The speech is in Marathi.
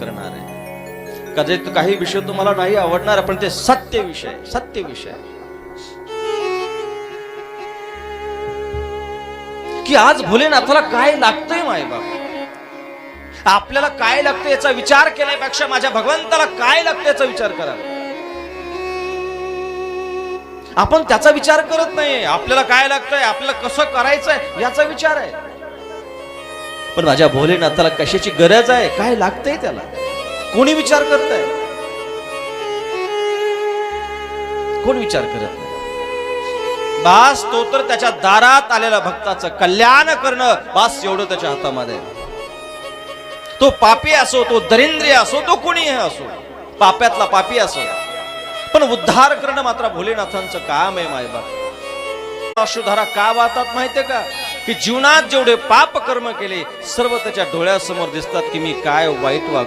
करणार आहे. कदाचित काही विषय तुम्हाला नाही आवडणार, पण ते सत्य विषय की आज भोलेनाथाला काय लागतंय माय बाप. आपल्याला काय लागतं याचा विचार केल्यापेक्षा माझ्या भगवंताला काय लागतं याचा विचार करा. आपण त्याचा विचार करत नाही. आपल्याला काय लागतंय, आपल्याला कसं करायचंय याचा विचार आहे. पण माझ्या भोलेनाथाला कशाची गरज आहे, काय लागतंय त्याला कोणी विचार करतंय? कोण विचार करत नाही. बास तो तर त्याच्या दारात आलेल्या भक्ताचं कल्याण करणं, बास एवढं त्याच्या हातामध्ये. तो पापी असो, तो दरिंद्री असो, तो कोणीही असो, पाप्यातला पापी असो, पण उद्धार करणं मात्र भोलेनाथांचं काम आहे मायबाप. अश्रुधारा का वाहतात माहितीये का? की जीवनात जेवढे पाप कर्म केले सर्व त्याच्या डोळ्यासमोर दिसतात की मी काय वाईट वागलो.